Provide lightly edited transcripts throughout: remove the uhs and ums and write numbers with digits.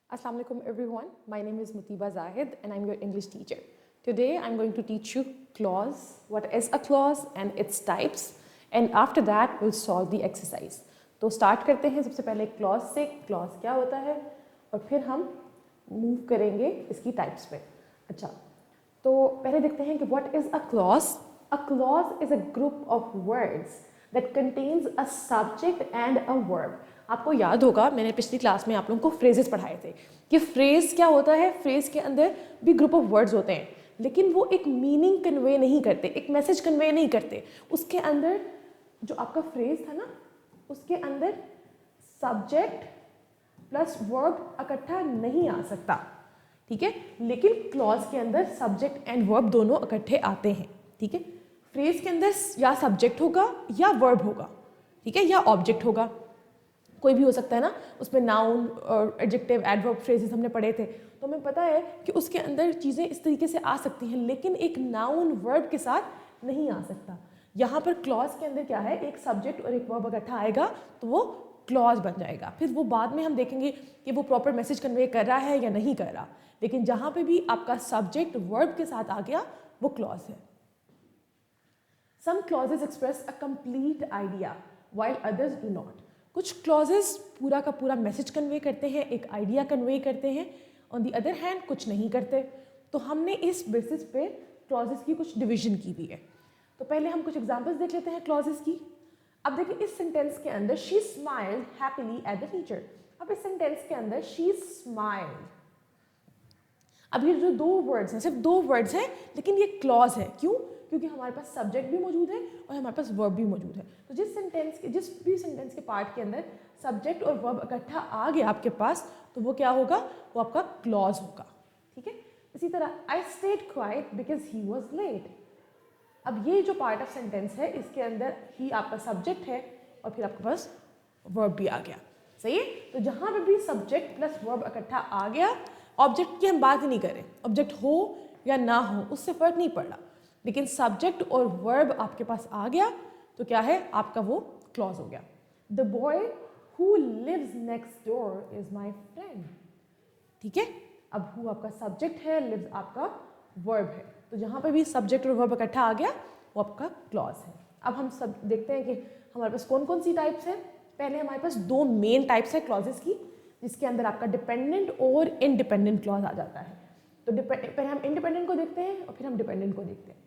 Assalamu alaikum everyone. My name is Mutiba Zahid and I'm your English teacher. Today I'm going to teach you clause, what is a clause and its types, and after that we'll solve the exercise. तो start करते हैं सबसे पहले clause से, clause क्या होता है और फिर हम move करेंगे इसकी types पे. अच्छा, तो पहले देखते हैं कि what is a clause? A clause is a group of words that contains a subject and a verb. आपको याद होगा मैंने पिछली क्लास में आप लोगों को फ्रेजेस पढ़ाए थे कि फ्रेज क्या होता है. फ्रेज के अंदर भी ग्रुप ऑफ वर्ड्स होते हैं लेकिन वो एक मीनिंग कन्वे नहीं करते, एक मैसेज कन्वे नहीं करते. उसके अंदर जो आपका फ्रेज था ना, उसके अंदर सब्जेक्ट प्लस वर्ब इकट्ठा नहीं आ सकता, ठीक है. लेकिन क्लॉज के अंदर सब्जेक्ट एंड वर्ब दोनों इकट्ठे आते हैं, ठीक है. फ्रेज के अंदर या सब्जेक्ट होगा या वर्ब होगा, ठीक है, या ऑब्जेक्ट होगा, कोई भी हो सकता है ना. उसमें नाउन और एडजेक्टिव एडवर्ब फ्रेजेस हमने पढ़े थे, तो हमें पता है कि उसके अंदर चीज़ें इस तरीके से आ सकती हैं लेकिन एक नाउन वर्ब के साथ नहीं आ सकता. यहाँ पर क्लॉज के अंदर क्या है, एक सब्जेक्ट और एक वर्ब इकट्ठा आएगा तो वो क्लॉज बन जाएगा. फिर वो बाद में हम देखेंगे कि वो प्रॉपर मैसेज कन्वे कर रहा है या नहीं कर रहा, लेकिन जहाँ पे भी आपका सब्जेक्ट वर्ब के साथ आ गया वो क्लॉज है. Some clauses express a complete idea while others do not. कुछ क्लॉजेस पूरा का पूरा मैसेज कन्वे करते हैं, एक आइडिया कन्वे करते हैं. ऑन दी अदर हैंड कुछ नहीं करते. तो हमने इस बेसिस पे क्लॉजेस की कुछ डिवीजन की हुई है. तो पहले हम कुछ एग्जांपल्स देख लेते हैं क्लॉजेस की. अब देखिए इस सेंटेंस के अंदर she smiled happily at the teacher. अब इस सेंटेंस के अंदर शी स्माइल्ड, अब ये जो दो वर्ड्स हैं, सिर्फ दो वर्ड्स हैं लेकिन ये क्लॉज है. क्यों? क्योंकि हमारे पास सब्जेक्ट भी मौजूद है और हमारे पास वर्ब भी मौजूद है. तो जिस भी सेंटेंस के पार्ट के अंदर सब्जेक्ट और वर्ब इकट्ठा आ गया आपके पास तो वो क्या होगा, वो आपका क्लॉज होगा, ठीक है. इसी तरह I stayed quiet because he was late. अब ये जो पार्ट ऑफ सेंटेंस है इसके अंदर ही आपका सब्जेक्ट है और फिर आपके पास वर्ब भी आ गया, सही है. तो जहाँ पे भी सब्जेक्ट प्लस वर्ब इकट्ठा आ गया, ऑब्जेक्ट की हम बात ही नहीं करें, ऑब्जेक्ट हो या ना हो उससे फर्क नहीं पड़ रहा, लेकिन सब्जेक्ट और वर्ब आपके पास आ गया तो क्या है, आपका वो क्लॉज हो गया. The boy who lives next door is my friend, ठीक है. अब हु आपका सब्जेक्ट है, लिव्स आपका वर्ब है. तो जहाँ पे भी सब्जेक्ट और वर्ब इकट्ठा आ गया वो आपका क्लॉज है. अब हम सब देखते हैं कि हमारे पास कौन कौन सी टाइप्स हैं. पहले हमारे पास दो मेन टाइप्स है क्लॉजेस की, जिसके अंदर आपका डिपेंडेंट और इंडिपेंडेंट क्लॉज आ जाता है. तो पहले हम इंडिपेंडेंट को देखते हैं और फिर हम डिपेंडेंट को देखते हैं.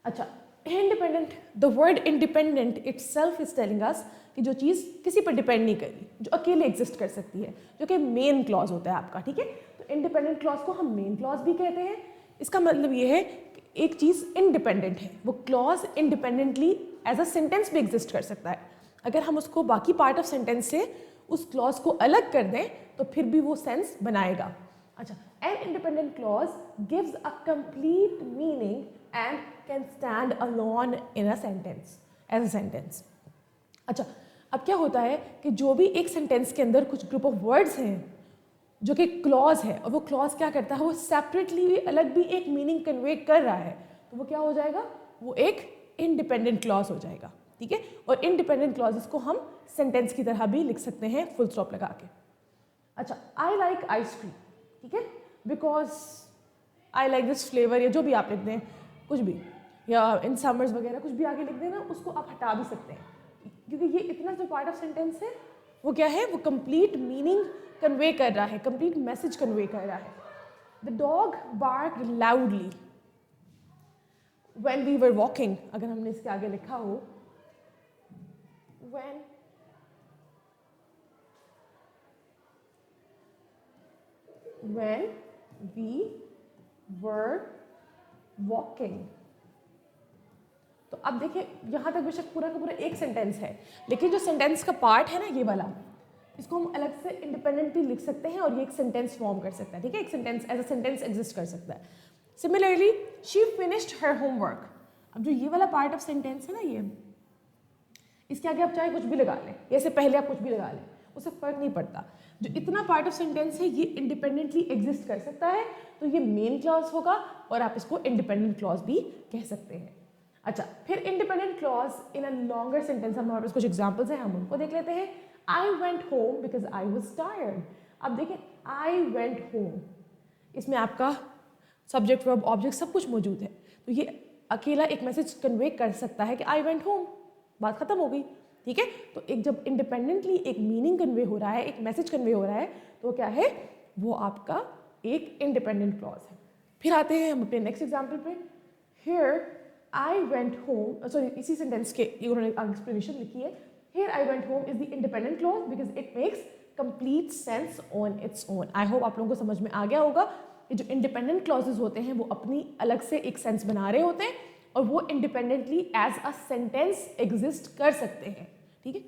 अच्छा, independent, the word independent itself is telling us कि जो चीज़ किसी पर डिपेंड नहीं करी, जो अकेले एग्जिस्ट कर सकती है, जो कि मेन क्लॉज होता है आपका, ठीक है. तो इंडिपेंडेंट क्लॉज को हम मेन क्लॉज भी कहते हैं. इसका मतलब ये है कि एक चीज़ इंडिपेंडेंट है, वो clause independently as a sentence भी एग्जिस्ट कर सकता है. अगर हम उसको बाकी पार्ट ऑफ सेंटेंस से उस क्लॉज को अलग कर दें तो फिर भी वो सेंस बनाएगा. अच्छा, an independent clause gives a complete meaning and can stand alone in a sentence as a sentence. अच्छा, अब क्या होता है कि जो भी एक सेंटेंस के अंदर कुछ ग्रुप ऑफ वर्ड्स हैं जो कि क्लॉज है और वो क्लॉज क्या करता है, वो सेपरेटली भी अलग भी एक मीनिंग कन्वे कर रहा है, तो वो क्या हो जाएगा, वो एक इंडिपेंडेंट क्लॉज हो जाएगा, ठीक है. और इंडिपेंडेंट क्लॉजेस को हम सेंटेंस की तरह भी लिख सकते हैं फुल स्टॉप लगा के. अच्छा, आई लाइक आइसक्रीम, ठीक है, because I like this flavour, या जो भी आप लिख दें कुछ भी, या इन समर्स वगैरह कुछ भी आगे लिख देना, उसको आप हटा भी सकते हैं क्योंकि ये इतना जो पार्ट ऑफ सेंटेंस है वो क्या है, वो कंप्लीट मीनिंग कन्वे कर रहा है, कंप्लीट मैसेज कन्वे कर रहा है. The dog barked loudly when we were walking. अगर हमने इसके आगे लिखा हो व्हेन वी वर वॉकिंग, तो अब देखिए यहाँ तक बेशक पूरा का पूरा एक सेंटेंस है लेकिन जो सेंटेंस का पार्ट है ना ये वाला, इसको हम अलग से इंडिपेंडेंटली लिख सकते हैं और ये एक सेंटेंस फॉर्म कर सकता है, ठीक है. एक sentence as a sentence exist कर सकता है. Similarly she finished her homework. अब जो ये वाला पार्ट ऑफ सेंटेंस है ना, ये इसके आगे आप चाहे कुछ भी लगा लें, इससे पहले आप कुछ भी लगा लें, उससे फर्क नहीं पड़ता. जो इतना पार्ट ऑफ सेंटेंस है ये इंडिपेंडेंटली एग्जिस्ट कर सकता है, तो ये मेन क्लॉज होगा और आप इसको इंडिपेंडेंट क्लॉज भी कह सकते हैं. अच्छा, फिर independent clause in a longer sentence, हमारे पास कुछ एग्जांपल्स हैं, हम उनको देख लेते हैं. I went home because I was tired. अब देखें आई वेंट होम, इसमें आपका सब्जेक्ट वर्ब ऑब्जेक्ट सब कुछ मौजूद है, तो ये अकेला एक मैसेज कन्वे कर सकता है कि आई वेंट होम, बात खत्म हो गई। ठीक है, तो एक जब इंडिपेंडेंटली एक मीनिंग कन्वे हो रहा है, एक मैसेज कन्वे हो रहा है, तो क्या है, वो आपका एक इंडिपेंडेंट क्लॉज है। फिर आते हैं हम अपने नेक्स्ट एग्जाम्पल पे। Here I went home, sorry इसी सेंटेंस के उन्होंने एक्सप्लेनेशन लिखी है। Here I went home is the independent clause because it makes complete sense on its own. I hope आप लोगों को समझ में आ गया होगा कि जो इंडिपेंडेंट क्लॉजेज होते हैं वो अपनी अलग से एक सेंस बना रहे होते हैं और वो independently as a sentence exist कर सकते हैं। ठीक है,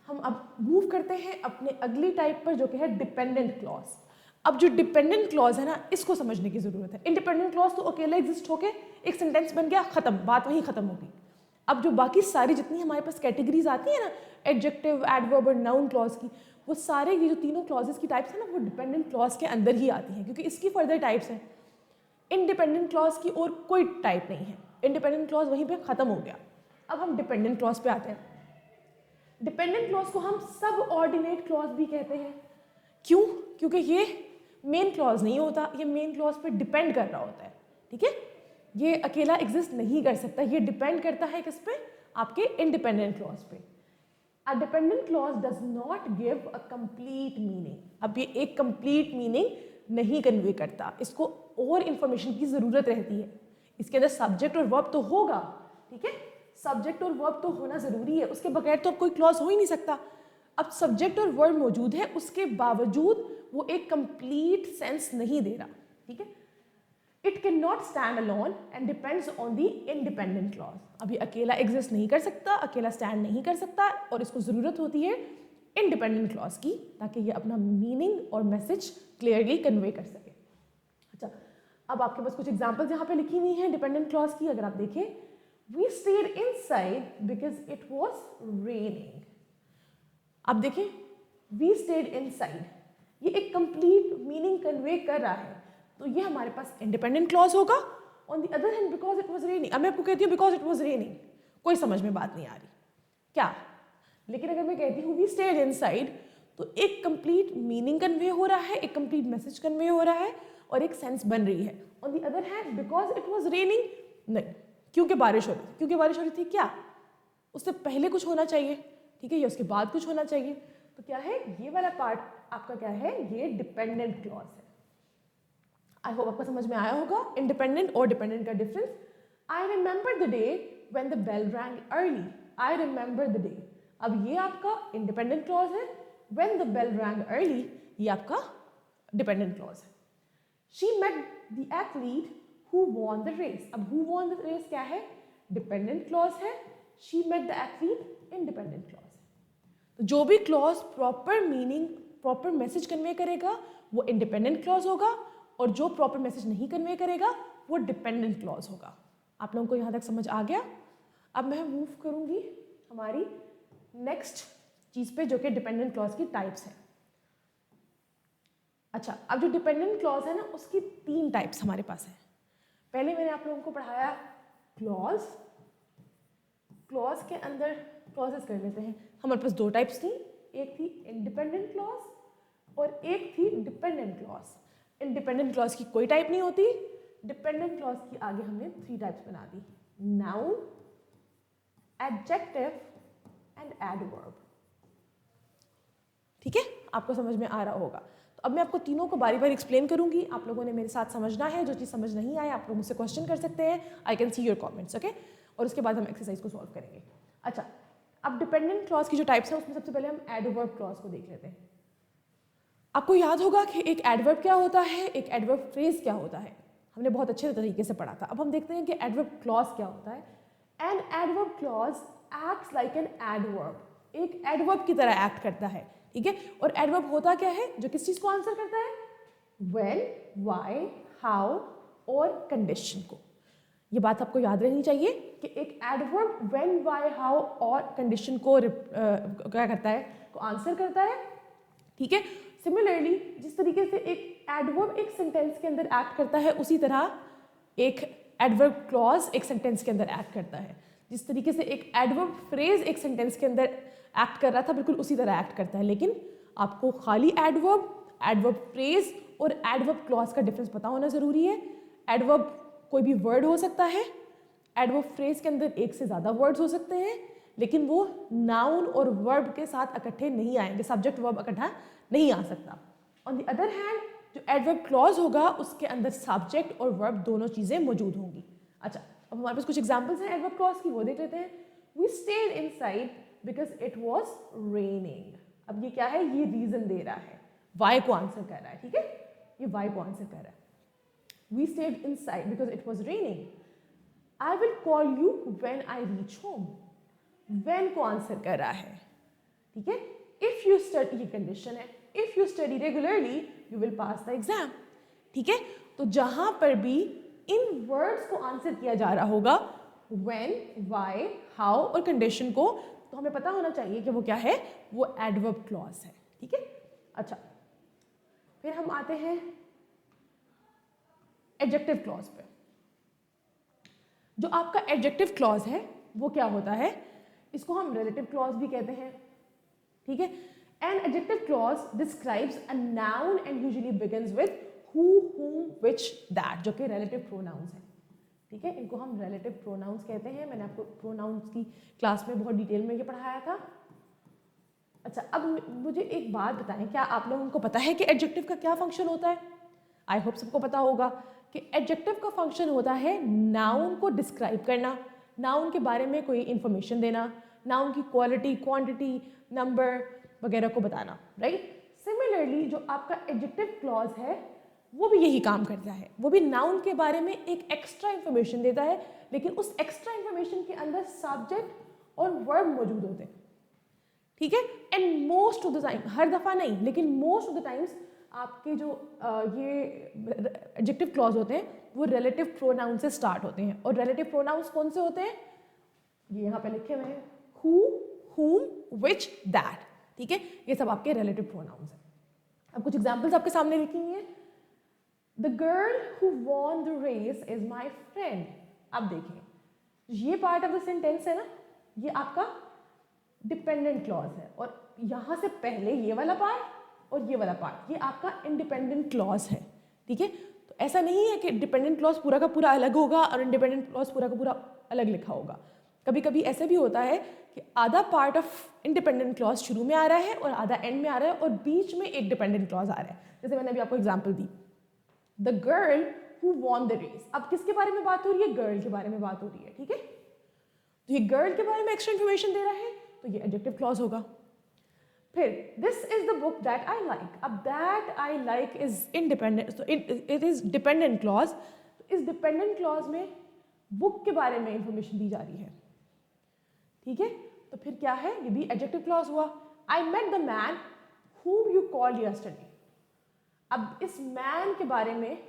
हम अब मूव करते हैं अपने अगली टाइप पर जो कि है डिपेंडेंट क्लॉज। अब जो डिपेंडेंट क्लॉज है ना, इसको समझने की जरूरत है। इंडिपेंडेंट क्लॉज तो अकेला एग्जिस्ट होके एक सेंटेंस बन गया, खत्म, बात वहीं खत्म होगी। अब जो बाकी सारी जितनी हमारे पास कैटेगरीज आती है ना, एडजेक्टिव, एडवर्ब और नाउन क्लॉज की, वो सारे ये जो तीनों क्लॉजेस की टाइप्स है ना, वो डिपेंडेंट क्लॉज के अंदर ही आती हैं, क्योंकि इसकी फर्दर टाइप्स हैं। इंडिपेंडेंट क्लॉज की और कोई टाइप नहीं है, इंडिपेंडेंट क्लॉज वहीं पे खत्म हो गया। अब हम डिपेंडेंट क्लॉज पे आते हैं। डिपेंडेंट क्लॉज को हम सब ऑर्डिनेट क्लॉज भी कहते हैं। क्यों? क्योंकि ये मेन क्लॉज नहीं होता, ये मेन क्लॉज पे डिपेंड कर रहा होता है। ठीक है, ये अकेला एग्जिस्ट नहीं कर सकता, ये डिपेंड करता है किस पे, आपके इंडिपेंडेंट क्लॉज पे। A dependent clause does not give a complete meaning. अब ये एक कंप्लीट मीनिंग नहीं कन्वे करता, इसको और इंफॉर्मेशन की जरूरत रहती है। इसके अंदर सब्जेक्ट और वर्ब तो होगा, ठीक है, सब्जेक्ट और वर्ब तो होना जरूरी है, उसके बगैर तो अब कोई क्लॉज हो ही नहीं सकता। अब सब्जेक्ट और वर्ब मौजूद है, उसके बावजूद वो एक कंप्लीट सेंस नहीं दे रहा। ठीक है, it can not stand alone and depends on the independent clause. अभी अकेला एग्जिस्ट नहीं कर सकता, अकेला स्टैंड नहीं कर सकता, और इसको जरूरत होती है इंडिपेंडेंट क्लॉज की, ताकि ये अपना मीनिंग और मैसेज क्लियरली कन्वे कर सके। अच्छा, अब आपके पास कुछ एग्जाम्पल्स यहाँ पे लिखी हुई हैं डिपेंडेंट क्लॉज की। अगर आप देखें, we stayed inside because it was raining. अब देखें, वी स्टेड इनसाइड, ये एक कंप्लीट मीनिंग कन्वे कर रहा है, तो ये हमारे पास इंडिपेंडेंट क्लॉज होगा। On the other hand, because it was raining, अब मैं आपको कहती हूँ बिकॉज इट वॉज रेनिंग, कोई समझ में बात नहीं आ रही क्या? लेकिन अगर मैं कहती हूँ वी स्टेड इनसाइड, तो एक कंप्लीट मीनिंग कन्वे हो रहा है, एक कंप्लीट मैसेज कन्वे हो रहा है और एक सेंस बन रही है। On the other hand, because it was raining, नहीं, क्योंकि बारिश हो रही थी। क्योंकि बारिश हो रही थी, क्या उससे पहले कुछ होना चाहिए, ठीक है, या उसके बाद कुछ होना चाहिए। तो क्या है, ये वाला पार्ट आपका क्या है, ये डिपेंडेंट क्लॉज है। आई होप आपको समझ में आया होगा इंडिपेंडेंट और डिपेंडेंट का difference. I remember the day when the bell rang early, I remember the day, अब ये आपका इंडिपेंडेंट क्लॉज है। When the bell rang early, ये आपका डिपेंडेंट क्लॉज है। She met the athlete who won the race, अब who won the race क्या है, डिपेंडेंट क्लॉज है। She met the athlete independent clause है। तो जो भी clause proper meaning, proper message convey करेगा वो इंडिपेंडेंट क्लॉज होगा, और जो प्रॉपर मैसेज नहीं कन्वे करेगा वो डिपेंडेंट क्लॉज होगा। आप लोगों को यहाँ तक समझ आ गया? अब मैं मूव करूँगी हमारी नेक्स्ट चीज़ पे, जो कि डिपेंडेंट क्लॉज की टाइप्स है। अच्छा, अब जो डिपेंडेंट क्लॉज है ना, उसकी 3 टाइप्स हमारे पास है। पहले मैंने आप लोगों को पढ़ाया क्लॉज, क्लॉज के अंदर क्लॉजेस कर लेते हैं। हमारे पास 2 टाइप्स थी, एक थी इंडिपेंडेंट क्लॉज और एक थी डिपेंडेंट क्लॉज। इंडिपेंडेंट क्लॉज की कोई टाइप नहीं होती, डिपेंडेंट क्लॉज की आगे हमने 3 टाइप्स बना दी, नाउन, एडजेक्टिव एंड एडवर्ब। ठीक है, आपको समझ में आ रहा होगा। तो अब मैं आपको तीनों को बारी बारी एक्सप्लेन करूंगी, आप लोगों ने मेरे साथ समझना है। जो चीज़ समझ नहीं आए आप लोग मुझसे क्वेश्चन कर सकते हैं, I can see your comments, okay, और उसके बाद हम एक्सरसाइज को सॉल्व करेंगे। अच्छा, अब डिपेंडेंट क्लॉज की जो टाइप्स हैं उसमें सबसे पहले हम एडवर्ब क्लॉज को देख लेते हैं। आपको याद होगा कि एक एडवर्ब क्या होता है, एक एडवर्ब फ्रेज क्या होता है, हमने बहुत अच्छे तरीके से पढ़ा था। अब हम देखते हैं कि एडवर्ब क्लॉज क्या होता है। An adverb clause acts like an adverb, एक एडवर्ब की तरह एक्ट करता है, ठीक है। और एडवर्ब होता क्या है, जो किस चीज़ को आंसर करता है, व्हेन, व्हाई, हाउ और कंडीशन को। ये बात आपको याद रहनी चाहिए कि एक एडवर्ब व्हेन, व्हाई, हाउ और कंडीशन को क्या करता है, को आंसर करता है, ठीक है। सिमिलरली जिस तरीके से एक एडवर्ब एक सेंटेंस के अंदर एक्ट करता है, उसी तरह एक एडवर्ब क्लॉज एक सेंटेंस के अंदर एक्ट करता है। जिस तरीके से एक एडवर्ब फ्रेज एक सेंटेंस के अंदर एक्ट कर रहा था, बिल्कुल उसी तरह एक्ट करता है। लेकिन आपको खाली एडवर्ब फ्रेज और एडवर्ब क्लॉज का डिफरेंस पता होना ज़रूरी है। एडवर्ब कोई भी वर्ड हो सकता है, एडवर्ब फ्रेज के अंदर एक से ज़्यादा वर्ड्स हो सकते हैं, लेकिन वो नाउन और वर्ब के साथ इकट्ठे नहीं आएंगे, सब्जेक्ट वर्ब इकट्ठा नहीं आ सकता। ऑन द अदर हैंड जो एडवर्ब क्लॉज होगा उसके अंदर सब्जेक्ट और वर्ब दोनों चीज़ें मौजूद होंगी। अच्छा, अब हमारे पास कुछ एग्जाम्पल्स हैं एडवर्ब क्लॉज की, वो देख लेते हैं। We stayed inside because it was raining. अब ये क्या है, ये रीजन दे रहा है, वाई को आंसर कर रहा है, ठीक है, ये वाई को आंसर कर रहा है। We stayed inside because it was raining. I will call you when I reach home. When को आंसर कर रहा है, ठीक है। इफ यू स्टडी, ये कंडीशन है, if you study regularly you will pass the exam, ठीक है। तो जहां पर भी इन वर्ड्स को आंसर किया जा रहा होगा, व्हेन, व्हाई, हाउ और कंडीशन को, तो हमें पता होना चाहिए कि वो क्या है, वो एडवर्ब क्लॉज है, ठीक है। अच्छा, फिर हम आते हैं एडजेक्टिव क्लॉज पे। जो आपका एडजेक्टिव क्लॉज है वो क्या होता है, इसको हम रिलेटिव क्लॉज भी कहते हैं, ठीक है। An adjective clause describes a noun and usually begins with who, whom, which, that, जो कि रिलेटिव प्रोनाउंस हैं, ठीक है। इनको हम रिलेटिव प्रोनाउंस कहते हैं। मैंने आपको प्रोनाउंस की क्लास में बहुत डिटेल में ये पढ़ाया था। अच्छा, अब मुझे एक बात बताएं, क्या आप लोगों को पता है कि एडजेक्टिव का क्या फंक्शन होता है? आई होप सबको पता होगा कि एडजेक्टिव का फंक्शन होता है नाउन को डिस्क्राइब करना, नाउन के बारे में कोई इंफॉर्मेशन देना, नाउन की क्वालिटी, क्वांटिटी, नंबर वगैरह को बताना, राइट। सिमिलरली जो आपका एडजेक्टिव क्लॉज है वो भी यही काम करता है, वो भी नाउन के बारे में एक एक्स्ट्रा इंफॉर्मेशन देता है, लेकिन उस एक्स्ट्रा इंफॉर्मेशन के अंदर सब्जेक्ट और वर्ब मौजूद होते हैं, ठीक है। And most of the time, हर दफ़ा नहीं लेकिन मोस्ट ऑफ द टाइम्स आपके जो ये एडजेक्टिव क्लॉज होते हैं वो रिलेटिव प्रोनाउन से स्टार्ट होते हैं। और रिलेटिव प्रोनाउंस कौन से होते हैं, ये यहाँ पे लिखे हुए हैं, हु, whom, which, that, ठीक है। ये सब आपके रिलेटिव प्रोनाउंस हैं। अब कुछ एग्जांपल्स आपके सामने लिखी हुई हैं। The girl who won the race is my friend. अब देखिए, ये पार्ट ऑफ द सेंटेंस है ना, ये आपका डिपेंडेंट क्लॉज है, और यहाँ से पहले ये वाला पार्ट और ये वाला पार्ट, ये आपका इंडिपेंडेंट क्लॉज है, ठीक है। तो ऐसा नहीं है कि डिपेंडेंट क्लॉज पूरा का पूरा अलग होगा और इंडिपेंडेंट क्लॉज पूरा का पूरा अलग लिखा होगा। कभी कभी ऐसा भी होता है कि आधा पार्ट ऑफ इंडिपेंडेंट क्लॉज शुरू में आ रहा है और आधा एंड में आ रहा है, और बीच में एक डिपेंडेंट क्लॉज आ रहा है। जैसे मैंने अभी आपको एग्जाम्पल दी, the girl who won the race. अब किसके बारे में बात हो रही है, गर्ल के बारे में बात हो रही है, ठीक है। तो ये गर्ल के बारे में एक्स्ट्रा इन्फॉर्मेशन दे रहा है, तो ये एडजेक्टिव क्लॉज होगा। फिर this is the book that I like. अब that I like is independent, तो इट इज डिपेंडेंट क्लॉज। तो इस डिपेंडेंट क्लॉज में बुक के बारे में इंफॉर्मेशन दी जा रही है, ठीक है। तो फिर क्या है, ये भी एडजेक्टिव क्लॉज हुआ। I met the man whom you called yesterday। अब इस मैन के बारे में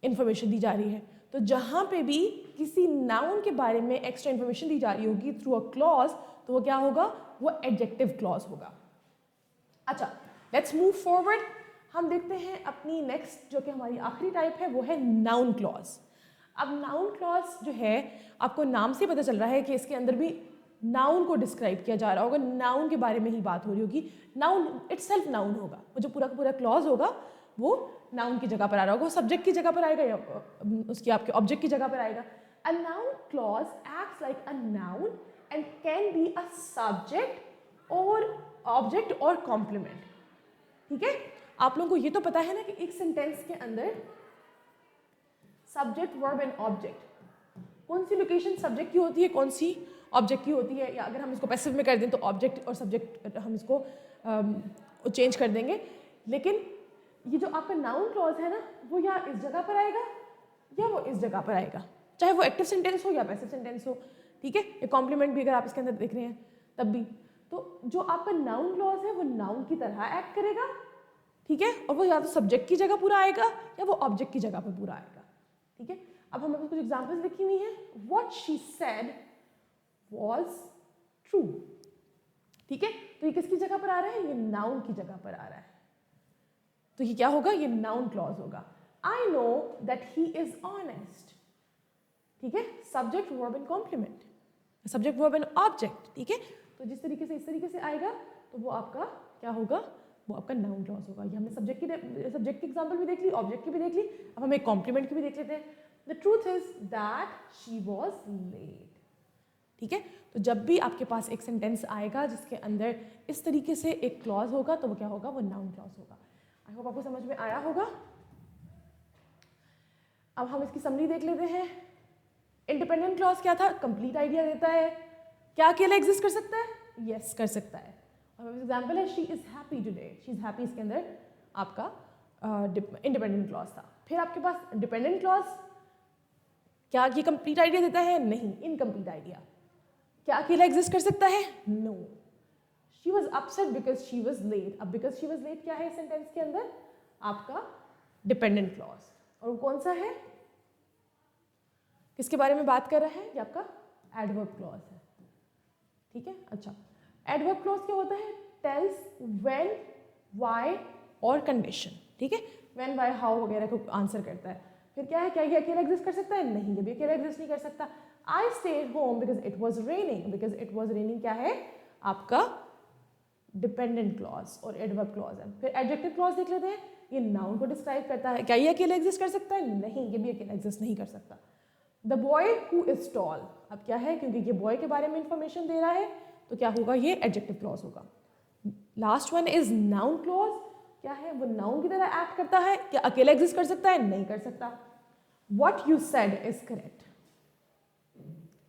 इंफॉर्मेशन दी जा रही है, तो जहां पे भी किसी नाउन के बारे में एक्स्ट्रा इंफॉर्मेशन दी जा रही होगी थ्रू अ क्लॉज, तो वो क्या होगा, वो एडजेक्टिव क्लॉज होगा। अच्छा, लेट्स मूव फॉरवर्ड। हम देखते हैं अपनी नेक्स्ट, जो कि हमारी आखिरी टाइप है, वो है नाउन क्लॉज। अब नाउन क्लॉज जो है, आपको नाम से पता चल रहा है कि इसके अंदर भी नाउन को डिस्क्राइब किया जा रहा होगा, नाउन के बारे में ही बात हो रही होगी। नाउन इटसेल्फ नाउन होगा, वो जो पूरा का पूरा क्लॉज होगा वो नाउन की जगह पर आ रहा होगा, वो सब्जेक्ट की जगह पर आएगा या उसकी आपके ऑब्जेक्ट की जगह पर आएगा। A noun clause acts like a noun and can be a subject और ऑब्जेक्ट और कॉम्प्लीमेंट, ठीक है। आप लोगों को ये तो पता है ना कि एक सेंटेंस के अंदर सब्जेक्ट, वर्ब एंड ऑब्जेक्ट, कौन सी लोकेशन सब्जेक्ट की होती है, कौन सी ऑब्जेक्ट की होती है, या अगर हम इसको पैसिव में कर दें तो ऑब्जेक्ट और सब्जेक्ट हम इसको चेंज कर देंगे। लेकिन ये जो आपका नाउन क्लॉज है ना, वो या इस जगह पर आएगा या वो इस जगह पर आएगा, चाहे वो एक्टिव सेंटेंस हो या पैसिव सेंटेंस हो, ठीक है। ये कॉम्प्लीमेंट भी अगर आप इसके अंदर देख रहे हैं तब भी, तो जो आपका नाउन क्लॉज है वो नाउन की तरह एक्ट करेगा, ठीक है, और वो या तो सब्जेक्ट की जगह पूरा आएगा या वो ऑब्जेक्ट की जगह पर पूरा आएगा, ठीक है। अब हमारे पास कुछ एग्जांपल्स लिखी हुई हैं। What she said was true, ठीक है। तो ये किसकी जगह पर आ रहा है, ये नाउन की जगह पर आ रहा है, तो ये क्या होगा, ये नाउन क्लॉज होगा। I know that he is honest, ठीक है, subject, verb and complement, subject, verb and object, ठीक है। तो जिस तरीके से इस तरीके से आएगा तो वो आपका क्या होगा, वो आपका नाउन क्लॉज होगा। ये हमने सब्जेक्ट की एग्जाम्पल भी देख ली, ऑब्जेक्ट की भी देख ली, अब हम एक कॉम्प्लीमेंट की भी देख लेते हैं। The truth is that she was late. ठीक है, तो जब भी आपके पास एक सेंटेंस आएगा जिसके अंदर इस तरीके से एक क्लॉज होगा तो वो क्या होगा, वो नाउन क्लॉज होगा। आई होप आपको समझ में आया होगा। अब हम इसकी समरी देख लेते हैं। इंडिपेंडेंट क्लॉज क्या था, कंप्लीट आइडिया देता है। क्या अकेला एग्जिस्ट कर सकता है, यस कर सकता है। और एग्जाम्पल है she is happy today, she is happy, इसके अंदर आपका इंडिपेंडेंट क्लॉज था। फिर आपके पास डिपेंडेंट क्लॉज, क्या ये कंप्लीट आइडिया देता है, नहीं, इनकम्प्लीट आइडिया। क्या अकेला एग्जिस्ट कर सकता है, no. She was upset because she was late. अब बिकॉज शी वॉज लेट क्या है सेंटेंस के अंदर, आपका डिपेंडेंट क्लॉज। और वो कौन सा है, किसके बारे में बात कर रहा है, ये आपका एडवर्ब क्लॉज है। ठीक है, अच्छा, एडवर्ब क्लॉज क्या होता है, टेल्स व्हेन, व्हाई और कंडीशन। ठीक है, व्हेन, व्हाई, हाउ वगैरह को आंसर करता है। फिर क्या है, क्या ये अकेला एग्जिस्ट कर सकता है, नहीं, ये भी अकेला एग्जिस्ट नहीं कर सकता। I stayed home because it was raining, because it was raining क्या है, आपका डिपेंडेंट क्लॉज और एडवर्ब क्लॉज है। फिर एडजेक्टिव क्लॉज देख लेते हैं, ये नाउन को डिस्क्राइब करता है। क्या ये अकेला एग्जिस्ट कर सकता है, नहीं, ये भी अकेला एग्जिस्ट नहीं कर सकता। The boy who is tall, अब क्या है, क्योंकि ये बॉय के बारे में इंफॉर्मेशन दे रहा है तो क्या होगा, ये एडजेक्टिव क्लॉज होगा। Last one is noun clause, क्या है, वो नाउन की तरह एक्ट करता है। क्या अकेला एग्जिस्ट कर सकता है, नहीं कर सकता। What you said is correct,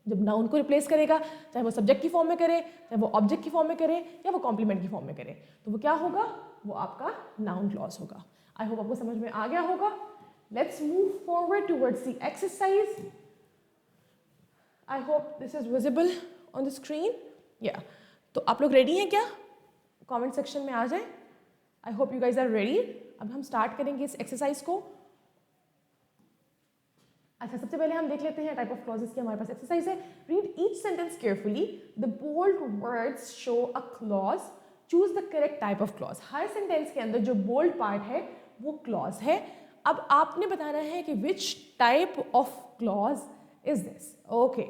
जब नाउन को रिप्लेस करेगा, चाहे वो सब्जेक्ट की फॉर्म में करे, चाहे वो ऑब्जेक्ट की फॉर्म में करे, या वो कॉम्प्लीमेंट की फॉर्म में करे, तो वो क्या होगा, वो आपका नाउन क्लॉज होगा। आई होप आपको समझ में आ गया होगा। Let's move forward towards the exercise. I hope this is visible on the screen. या तो आप लोग रेडी हैं क्या, कमेंट सेक्शन में आ जाएं। I hope you guys are ready. अब हम स्टार्ट करेंगे इस एक्सरसाइज को। अच्छा, सबसे पहले हम देख लेते हैं टाइप ऑफ क्लॉजेस की हमारे पास एक्सरसाइज है। Read each sentence carefully, the bold words show a clause, choose the correct type of clause. हर सेंटेंस के अंदर जो बोल्ड पार्ट है वो क्लॉज है। अब आपने बताना है कि which type of clause is this. Okay,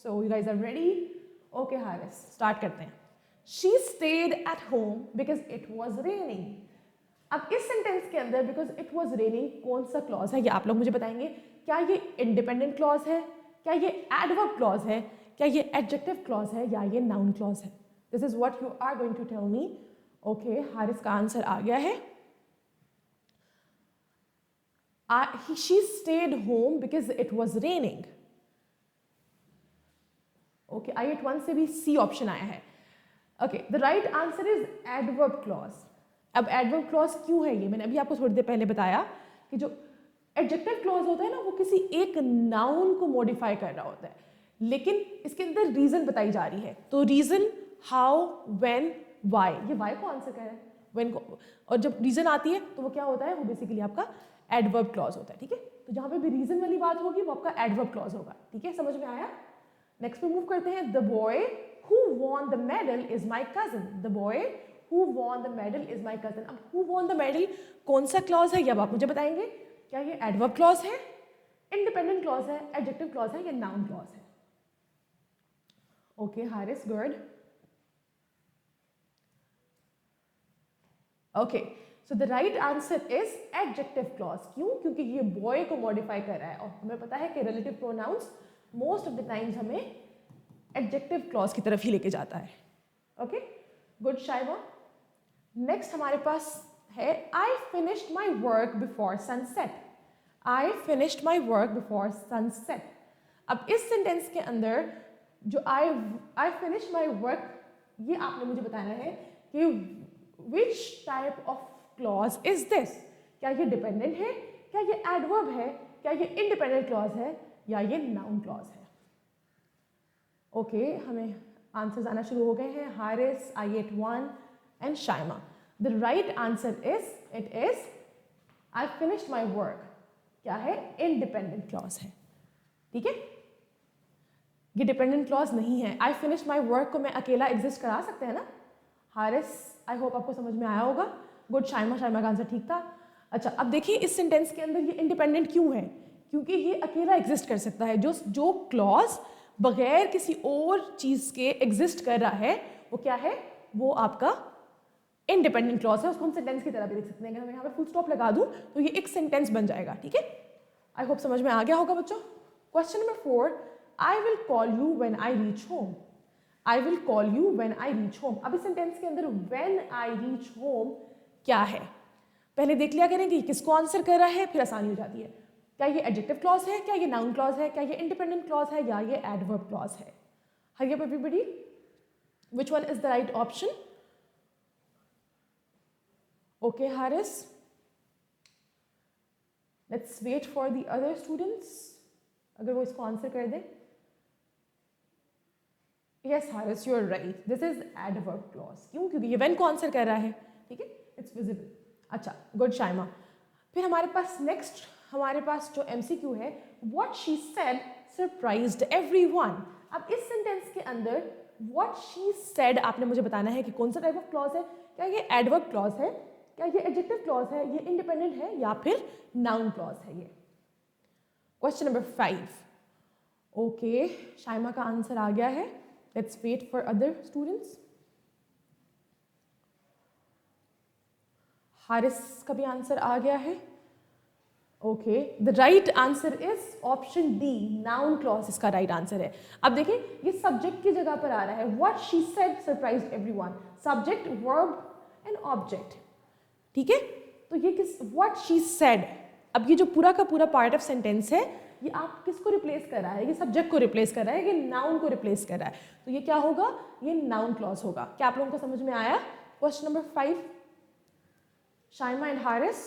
so you guys are ready. Okay Haris, start करते हैं। She stayed at home because it was raining. अब इस सेंटेंस के अंदर बिकॉज इट वॉज रेनिंग कौन सा क्लॉज है, ये आप लोग मुझे बताएंगे। क्या ये इंडिपेंडेंट क्लॉज है, क्या ये एडवर्ब क्लॉज है, क्या ये एडजेक्टिव क्लॉज है, या ये नाउन क्लॉज है। This is what you are going to tell me. Okay, Haris का आंसर आ गया है। She stayed home because it was raining. Okay, I-8 1 से भी सी ऑप्शन आया है। Okay, the right answer is adverb clause. अब एडवर्ब क्लॉज क्यों है, ये मैंने अभी आपको थोड़ी देर पहले बताया कि जो एडजेक्टिव क्लॉज होता है ना, वो किसी एक नाउन को मॉडिफाई कर रहा होता है, लेकिन इसके अंदर रीजन बताई जा रही है। तो रीजन, हाउ, व्हेन, व्हाई, ये व्हाई को आंसर कर रहा है, व्हेन को। और जब रीजन आती है तो वो क्या होता है, वो बेसिकली आपका एडवर्ब क्लॉज होता है। ठीक है, तो जहाँ पे भी रीजन वाली बात होगी वो आपका एडवर्ब क्लॉज होगा। ठीक है, समझ में आया। नेक्स्ट पे मूव करते हैं। The boy who won the medal is my cousin. The boy who won the medal is my cousin. अब हु वॉन द मेडल कौन सा क्लॉज है, ये अब आप मुझे बताएंगे। क्या ये एडवर्ब क्लॉज है, इंडिपेंडेंट क्लॉज है, एडजेक्टिव क्लॉज है, या नाउन क्लॉज है। Okay Haris, good. Okay, so the right answer is adjective clause. क्यों, क्योंकि ये बॉय को मॉडिफाई कर रहा है, और हमें पता है कि relative pronouns most of the times हमें एडजेक्टिव क्लॉज की तरफ ही लेके जाता है। Okay, good शाइवा। नेक्स्ट हमारे पास है I finished my work before sunset. I finished my work before sunset. अब इस सेंटेंस के अंदर जो आई फिनिश्ड माई वर्क, ये आपने मुझे बताना है कि which type of clause is this. क्या ये डिपेंडेंट है, क्या ये एडवर्ब है, क्या ये इंडिपेंडेंट क्लॉज है, या ये नाउन क्लॉज है। ओके, हमें आंसर्स आना शुरू हो गए हैं। Haris, I-8 1 and Shaima. The right answer is, it is I finished my work. क्या है, इंडिपेंडेंट क्लॉज है। ठीक है, ये डिपेंडेंट क्लॉज नहीं है। आई फिनिश्ड माई वर्क को मैं अकेला एग्जिस्ट करा सकते हैं ना। हारिस, आई होप आपको समझ में आया होगा। गुड शाइमा, शाइमा का आंसर ठीक था। अच्छा, अब देखिए इस सेंटेंस के अंदर ये इंडिपेंडेंट क्यों है, क्योंकि ये अकेला एग्जिस्ट कर सकता है। जो क्लॉज बगैर किसी और चीज़ के एग्जिस्ट कर रहा है वो क्या है, वो आपका इंडिपेंडेंट क्लॉज है, उसको हम सेंटेंस की तरह भी लिख सकते हैं। अगर मैं यहाँ पे फुल स्टॉप लगा दूँ तो ये एक सेंटेंस बन जाएगा, ठीक है। आई होप समझ में आ गया होगा बच्चों। Question number 4, I will call you when I reach home. I will call you when I reach home. अब इस सेंटेंस के अंदर व्हेन आई रीच होम क्या है, पहले देख लिया करें कि किसको आंसर कर रहा है, फिर आसानी हो जाती है। क्या ये एडजेक्टिव क्लॉज है, क्या ये नाउन क्लॉज है, क्या ये इंडिपेंडेंट क्लॉज है, या ये एडवर्ब क्लॉज है। Hurry up everybody, which one is the right option? Okay Haris, let's wait for the other students, अगर वो इसको आंसर कर दें। Yes Haris, you are right, this is adverb clause. क्यों? क्योंकि ये व्हेन को आंसर कर रहा है, ठीक है, इट्स विजिबल। अच्छा, गुड शाइमा। फिर हमारे पास नेक्स्ट, हमारे पास जो एमसीक्यू है, what she said surprised everyone. अब इस सेंटेंस के अंदर व्हाट शी सेड आपने मुझे बताना है कि कौन सा टाइप ऑफ क्लॉज है। क्या ये एडवर्ब क्लॉज है, क्या ये एडजेक्टिव क्लॉज है, ये इंडिपेंडेंट है, या फिर नाउन क्लॉज है ये। Question number 5। ओके, शाइमा का आंसर आ गया है। Let's wait for other students. Haris का भी आंसर आ गया है। Okay, the right answer is option D, noun clause इसका राइट आंसर है। अब देखिए, ये सब्जेक्ट की जगह पर आ रहा है। What she said surprised everyone, subject, verb and object, ठीक है। तो ये किस, व्हाट शी सेड, अब ये जो पूरा का पूरा पार्ट ऑफ सेंटेंस है, ये आप किसको रिप्लेस कर रहा है? ये सब्जेक्ट को रिप्लेस कर रहा है, ये नाउन को रिप्लेस कर रहा है। तो ये क्या होगा? ये नाउन क्लॉज होगा। क्या आप लोगों को समझ में आया? Question number 5, Shaima and Haris,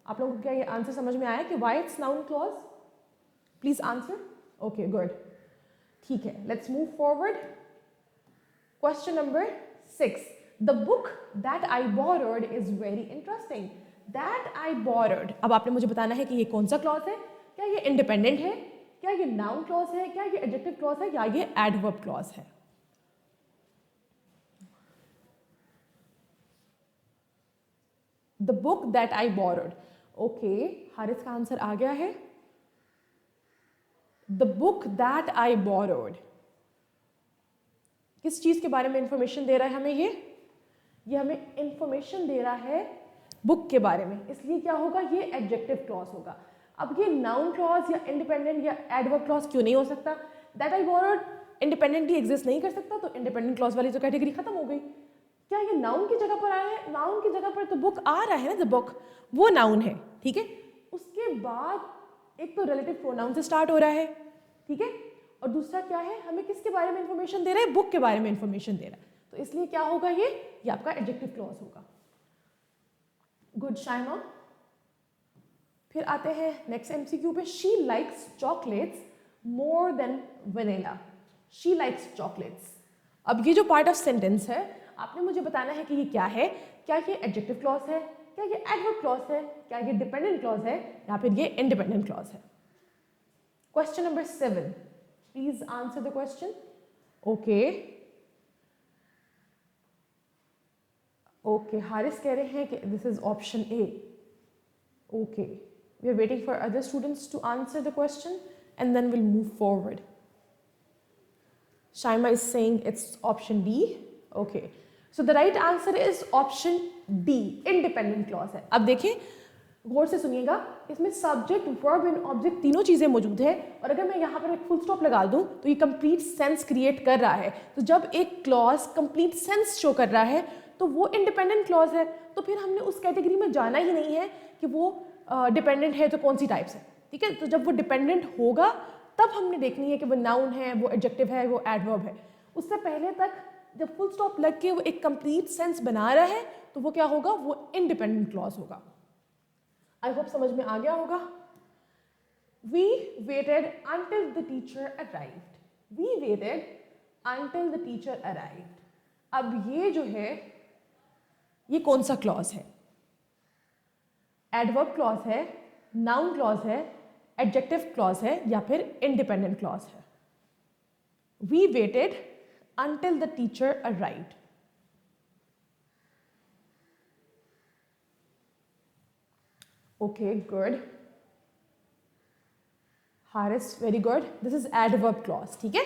आप लोगों को क्या ये आंसर समझ में आया कि why it's noun clause? Please answer. Okay, good, ठीक है, let's move forward. Question number 6, the book that I borrowed is very interesting. That I borrowed, अब आपने मुझे बताना है कि ये कौन सा क्लॉज है। क्या ये इंडिपेंडेंट है, क्या ये नाउन क्लॉज है, क्या ये एडजेक्टिव क्लॉज है, या ये एडवर्ब क्लॉज है। The book that I borrowed. Okay, Haris का आंसर आ गया है। The book that I borrowed, किस चीज के बारे में इंफॉर्मेशन दे रहा है हमें? ये हमें इंफॉर्मेशन दे रहा है बुक के बारे में, इसलिए क्या होगा? ये एडजेक्टिव क्लॉज होगा। अब ये नाउन क्लॉज या इंडिपेंडेंट या एडवर्ब क्लॉज क्यों नहीं हो सकता? That I borrowed independently exist नहीं कर सकता, तो इंडिपेंडेंट क्लॉज वाली तो कैटेगरी खत्म हो गई। क्या ये नाउन की जगह पर आया है? नाउन की जगह पर तो बुक आ रहा है ना, द बुक वो नाउन है, ठीक है। उसके बाद एक तो रिलेटिव प्रोनाउन से स्टार्ट हो रहा है, ठीक है, और दूसरा क्या है? हमें किसके बारे में इंफॉर्मेशन दे रहा है? बुक के बारे में इंफॉर्मेशन दे रहा है, तो इसलिए क्या होगा? ये आपका एडजेक्टिव क्लॉज होगा। गुड शाइमा। फिर आते हैं नेक्स्ट एमसीक्यू पे। She likes chocolates more than vanilla. She likes chocolates. अब ये जो पार्ट ऑफ सेंटेंस है, आपने मुझे बताना है कि ये क्या है। क्या ये एडजेक्टिव क्लॉज है, क्या ये एडवर्ब क्लॉज है, क्या ये डिपेंडेंट क्लॉज है, या फिर ये इंडिपेंडेंट क्लॉज है। Question number 7, please answer the question. Okay, okay, Haris कह रहे हैं कि this is option A. Okay, we are waiting for other students to answer the question and then will move forward. Shaima is saying it's option D. Okay, so the right answer is option D, independent clause है। अब देखिए, गौर से सुनिएगा, इसमें subject, verb and object तीनों चीजें मौजूद है, और अगर मैं यहाँ पर एक फुल स्टॉप लगा दूँ तो ये कंप्लीट सेंस क्रिएट कर रहा है। तो जब एक क्लॉज कंप्लीट सेंस शो कर रहा है तो वो इंडिपेंडेंट क्लॉज है, तो फिर हमने उस कैटेगरी में जाना ही नहीं है कि वो डिपेंडेंट है तो कौन सी टाइप्स है, ठीक है। तो जब वो डिपेंडेंट होगा तब हमने देखनी है कि वो नाउन है, वो एडजेक्टिव है, वो एडवर्ब है। उससे पहले तक जब फुल स्टॉप लग के वो एक कंप्लीट सेंस बना रहा है तो वो क्या होगा? वो इंडिपेंडेंट क्लॉज होगा। आई होप समझ में आ गया होगा। We waited until the teacher arrived. We waited until the teacher arrived. अब ये जो है, ये कौन सा क्लॉज है? एडवर्ब क्लॉज है, नाउन क्लॉज है, एडजेक्टिव क्लॉज है, या फिर इंडिपेंडेंट क्लॉज है? We waited until the teacher arrived. Okay, good Haris, very good, this is adverb clause, ठीक है।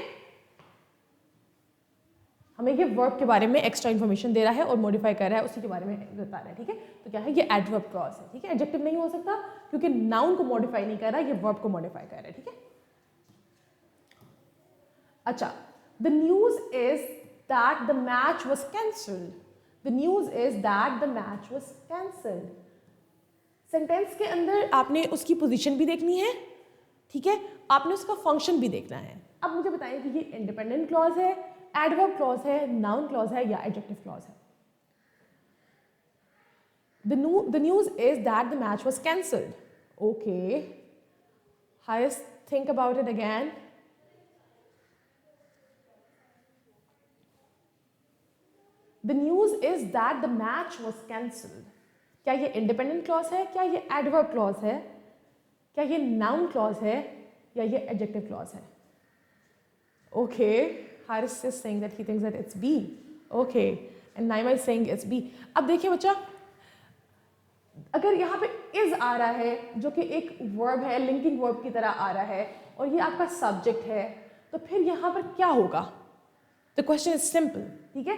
हमें ये वर्ब के बारे में एक्स्ट्रा इन्फॉर्मेशन दे रहा है और मॉडिफाई कर रहा है, उसी के बारे में बता रहा है, ठीक है। तो क्या है, ये एडवर्ब क्लॉज है, ठीक है। एडजेक्टिव नहीं हो सकता क्योंकि नाउन को मॉडिफाई नहीं कर रहा, ये वर्ब को मॉडिफाई कर रहा है, ठीक है। अच्छा, the news is that the match was cancelled. The news is that the match was cancelled. Sentence के अंदर आपने उसकी पोजीशन भी देखनी है, ठीक है, आपने उसका फंक्शन भी देखना है। अब मुझे बताएं कि ये इंडिपेंडेंट क्लॉज है, एडवर्ब क्लॉज है, नाउन क्लॉज है या एडजेक्टिव क्लॉज है। The news is that the match was cancelled. Okay. Haris, think about it again. The news is that the match was cancelled. क्या ये इंडिपेंडेंट क्लॉज है, क्या ये एडवर्ब क्लॉज है, क्या ये नाउन क्लॉज है या ये एडजेक्टिव क्लॉज है? Okay, Haris is saying that he thinks that it's B. Okay, and Naima is saying it's B. अब देखिए बच्चा, अगर यहाँ पे is आ रहा है जो कि एक वर्ब है, लिंकिंग वर्ब की तरह आ रहा है और ये आपका सब्जेक्ट है, तो फिर यहाँ पर क्या होगा? द क्वेश्चन इज सिंपल, ठीक है,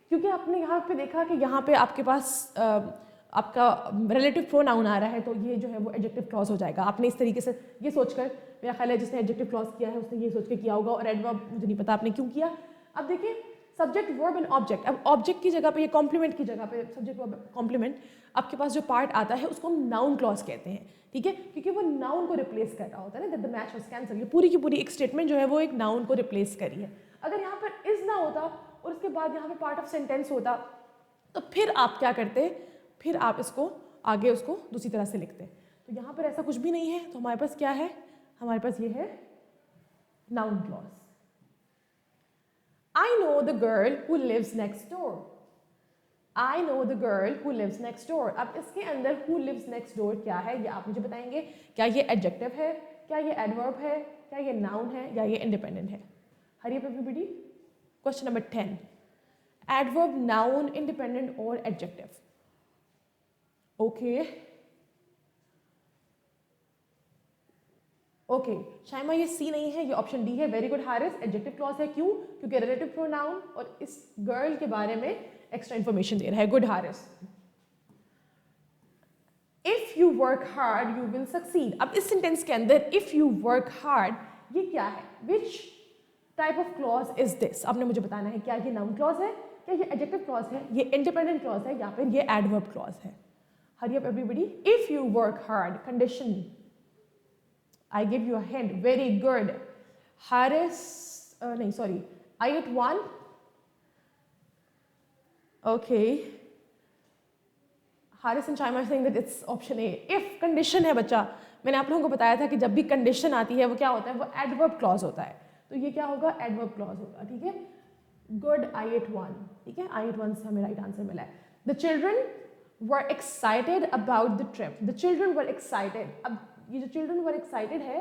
क्योंकि आपने यहाँ पे देखा कि यहाँ पे आपके पास आपका रिलेटिव प्रोनाउन आ रहा है, तो ये जो है वो एडजेक्टिव क्लॉज हो जाएगा। आपने इस तरीके से ये सोचकर, मेरा ख्याल है जिसने एडजेक्टिव क्लॉज किया है उसने ये सोच के किया होगा, और एडवर्ब मुझे नहीं पता आपने क्यों किया। अब देखिए, सब्जेक्ट वर्ब एंड ऑब्जेक्ट, अब ऑब्जेक्ट की जगह पे, ये कॉम्प्लीमेंट की जगह पे, सब्जेक्ट वर्ब कॉम्प्लीमेंट, आपके पास जो पार्ट आता है उसको हम नाउन क्लॉज कहते हैं, ठीक है, क्योंकि वो नाउन को रिप्लेस कर रहा होता है ना, that the match was cancel. ये पूरी की पूरी एक स्टेटमेंट जो है वो एक नाउन को रिप्लेस करी है। अगर यहाँ पर इज ना होता और उसके बाद यहाँ पे पार्ट ऑफ सेंटेंस होता, तो फिर आप क्या करते, फिर आप इसको आगे उसको दूसरी तरह से लिखते। तो यहाँ पर ऐसा कुछ भी नहीं है, तो हमारे पास क्या है, हमारे पास ये है noun clause. I know the girl who lives next door. I know the girl who lives next door. अब इसके अंदर who lives next door क्या है, ये आप मुझे बताएंगे। क्या ये एडजेक्टिव है, क्या ये एडवर्ब है, क्या ये नाउन है या ये इंडिपेंडेंट है? Hurry up everybody. Question number 10. Adverb, noun, independent or adjective? Okay. Okay Shaima, ये सी नहीं है, ये ऑप्शन डी है। Very good Haris, adjective clause है। क्यों? क्योंकि रिलेटिव प्रोनाउन और इस गर्ल के बारे में एक्स्ट्रा इंफॉर्मेशन दे रहा है। Good Haris. If you work hard you will succeed. अब इस सेंटेंस के अंदर इफ यू वर्क हार्ड ये क्या है, विच type of clause is this? आपने मुझे बताना है, क्या ये नाउन क्लॉज है, क्या ये एडजेक्टिव क्लॉज है, ये इंडिपेंडेंट क्लॉज है या फिर ये एडवर्ब क्लॉज है? Hurry up everybody. If you work hard, condition, I give you a hint. Very good. Haris, no, sorry. I get one. Okay. Haris and Shaima are saying that it's option A. If condition है बच्चा, मैंने आप लोगों को बताया था कि जब भी condition आती है वो क्या होता है, वो adverb clause होता है। तो ये क्या होगा, adverb clause होगा, ठीक है। Good, I get one. ठीक है, I get one से हमें right answer मिला है। The children were excited about the trip. The children were excited. अब ये जो चिल्ड्रन वर एक्साइटेड है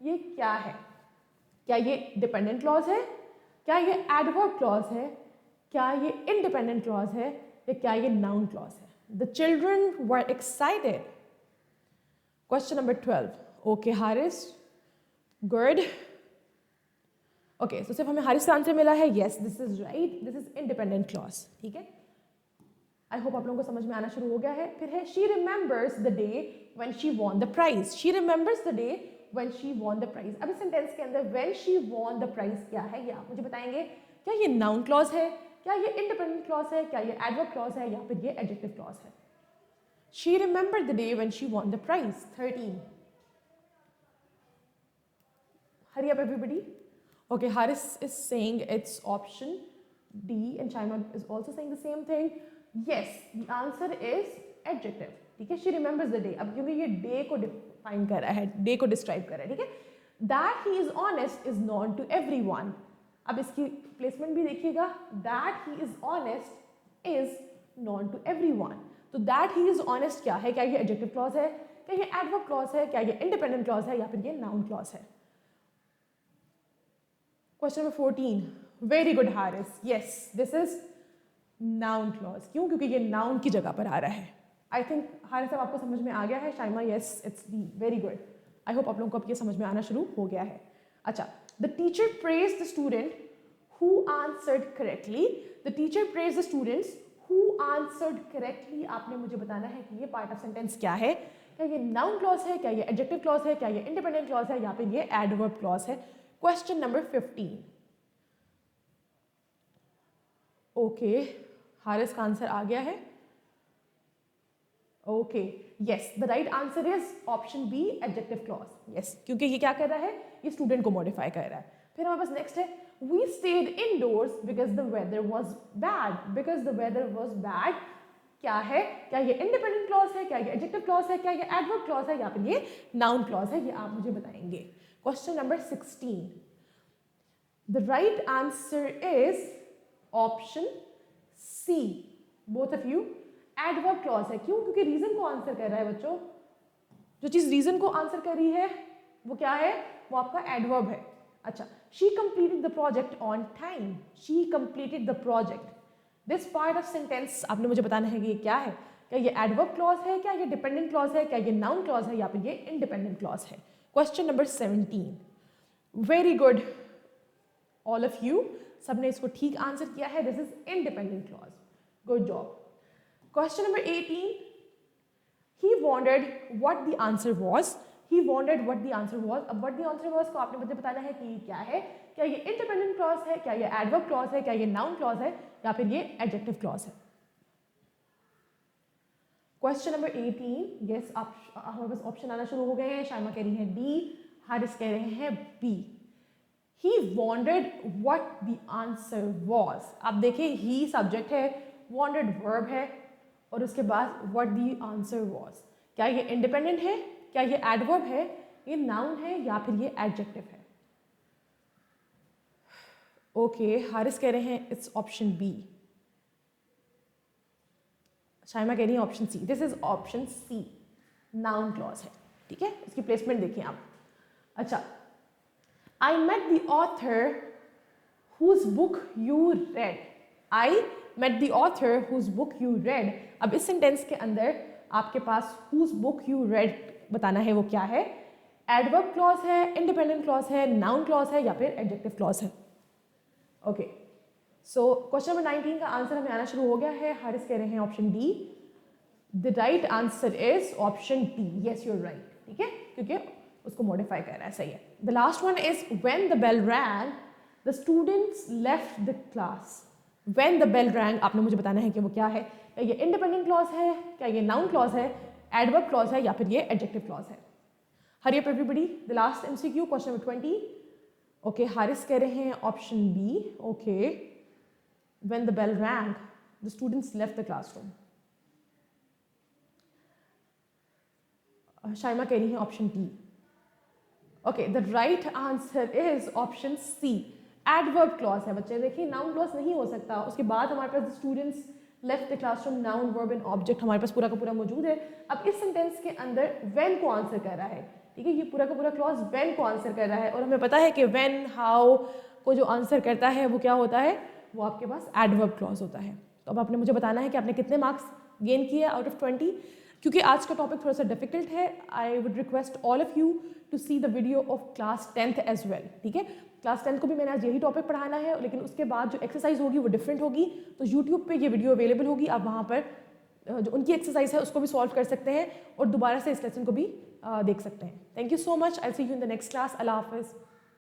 ये क्या है? क्या ये डिपेंडेंट क्लॉज है, क्या ये एडवर्ब क्लॉज है, क्या ये इंडिपेंडेंट क्लॉज है या क्या ये नाउन क्लॉज है? The children were excited. Question number 12। Okay Haris, good. Okay तो सिर्फ हमें हारिस का आंसर मिला है। Yes, this is right, this is independent clause, ठीक है। आई होप आप लोगों को समझ में आना शुरू हो गया है। फिर है she remembers the day when she won the prize. She remembers the day when she won the prize. अब इस सेंटेंस के अंदर when she won the prize क्या है, ये आप मुझे बताएंगे। क्या ये नाउन क्लॉज है, क्या ये इंडिपेंडेंट क्लॉज है, क्या ये एडवर्ब क्लॉज है या फिर ये एडजेक्टिव क्लॉज है? She remembered the day when she won the prize. 13। Hurry up everybody. Okay, Haris is saying it's option D and Shaima is also saying the same thing. Yes, the answer is adjective. ठीक है, she remembers the day. अब क्योंकि ये day को define कर रहा है, day को describe कर रहा है, ठीक है। That he is honest is known to everyone. अब इसकी placement भी देखिएगा। That he is honest is known to everyone. तो that he is honest क्या है? क्या ये adjective clause है, क्या ये adverb clause है, क्या ये independent clause है या फिर ये noun clause है? Question number 14. Very good Haris. Yes, this is noun clause. क्यों? क्योंकि ये नाउन की जगह पर आ रहा है। आई थिंक हारिस साहब आपको समझ में आ गया है। Shaima, yes it's D. Very good. I hope आप लोगों को अब ये समझ में आना शुरू हो गया है। अच्छा, the teacher praise the student who answered correctly. The teacher praised the students who answered correctly. आपने मुझे बताना है कि ये पार्ट ऑफ सेंटेंस क्या है. क्या ये नाउन क्लॉज है, क्या ये एडजेक्टिव क्लॉज है, क्या ये इंडिपेंडेंट क्लॉज है, या फिर ये एडवर्ब क्लॉज है. Question number 15. ओके, हारिस का आंसर आ गया है. Okay, yes, the right answer is option B, adjective clause. Yes, क्योंकि ये क्या कर रहा है, ये स्टूडेंट को मॉडिफाई कर रहा है. फिर हमारे पास नेक्स्ट है, we stayed indoors because the weather was bad. Because the weather was bad क्या है, क्या ये इंडिपेंडेंट क्लॉज है, क्या ये एडजेक्टिव क्लॉज है, क्या ये एडवर्ब क्लॉज है, या फिर ये नाउन क्लॉज है, ये आप मुझे बताएंगे. Question number 16. The right answer is option C, both of you. Adverb clause है. क्यों? क्योंकि रीजन को आंसर कर रहा है बच्चों. जो चीज रीजन को आंसर कर रही है वो क्या है, वो आपका एडवर्ब है. अच्छा, she completed the project on time. She completed the project. This part of sentence आपने मुझे बताना है कि ये क्या है. क्या ये एडवर्ब क्लॉज है, क्या ये डिपेंडेंट क्लॉज है, क्या ये नाउन क्लॉज है, या फिर ये इंडिपेंडेंट क्लॉज है. Question number 17. Very good all of you, सबने इसको ठीक आंसर किया है. This is independent clause. Good job. Question number 18. He wondered what the answer was. He wondered what the answer was. अब what the answer was को आपने मुझे बताना है कि ये क्या है. क्या ये इंडिपेंडेंट क्लॉज है, क्या ये एडवर्ब क्लॉज है, क्या ये नाउन क्लॉज है, या फिर ये एडजेक्टिव क्लॉज है. Question number 18. यस, आप हमारे पास ऑप्शन आना शुरू हो गए हैं. शाइमा कह रही है डी, हारिस कह रहे हैं B. He wondered what the answer was. आप देखिए, he सब्जेक्ट है, wondered वर्ब है, और उसके बाद what the answer was. क्या ये इंडिपेंडेंट है, क्या ये एडवर्ब है, ये नाउन है, या फिर ये एडजेक्टिव है. ओके, हारिस कह रहे हैं इट्स ऑप्शन बी. शाइमा कह रही है option C. This is option C, noun clause है. ठीक है, इसकी प्लेसमेंट देखिए आप. अच्छा, I met the author whose book you read. I met the author whose book you read. अब इस सेंटेंस के अंदर आपके पास हुज बुक यू रेड बताना है वो क्या है. एडवर्ब क्लॉज है, इंडिपेंडेंट क्लॉज है, नाउन क्लॉज है, या फिर एडजेक्टिव क्लॉज है. ओके, सो क्वेश्चन नंबर 19 का आंसर हमें आना शुरू हो गया है. हारिस कह रहे हैं option D. The right answer is option D. Yes, you are right. ठीक है, क्योंकि उसको मॉडिफाई कर रहा है. सही है. The last one is when the bell rang the students left the class. When the bell rang आपने मुझे बताना है कि वो क्या है. क्या ये इंडिपेंडेंट क्लॉज है, क्या ये नाउन क्लॉज है, एडवर्ब क्लॉज है, या फिर ये एडजेक्टिव क्लॉज है. Hurry up everybody. The last MCQ, question number 20. Okay, Haris कह रहे हैं option B. Okay, when the bell rang the students left the classroom. Shaima कह रही है option D. Okay, the right answer is option C, adverb clause है. बच्चे देखिए, noun clause नहीं हो सकता. उसके बाद हमारे पास the students left the classroom, noun verb and object हमारे पास पूरा का पूरा मौजूद है. अब इस सेंटेंस के अंदर व्हेन को आंसर कर रहा है. ठीक है, ये पूरा का पूरा क्लॉज व्हेन को आंसर कर रहा है, और हमें पता है कि व्हेन, हाउ को जो आंसर करता है वो क्या होता है, वो आपके पास एडवर्ब क्लॉज होता है. तो अब आपने मुझे बताना है कि आपने कितने मार्क्स गेन किए आउट ऑफ 20. क्योंकि आज का टॉपिक थोड़ा सा डिफिकल्ट है, I would request all of you to see the video of class 10th as well. ठीक है, क्लास 10th को भी मैंने आज यही टॉपिक पढ़ाना है, लेकिन उसके बाद जो एक्सरसाइज होगी वो डिफरेंट होगी. तो यूट्यूब पे ये वीडियो अवेलेबल होगी, आप वहाँ पर जो उनकी एक्सरसाइज है उसको भी सॉल्व कर सकते हैं, और दोबारा से इस लेसन को भी देख सकते हैं. Thank you so much. I see you in the next class. अल्लाह हाफिज़.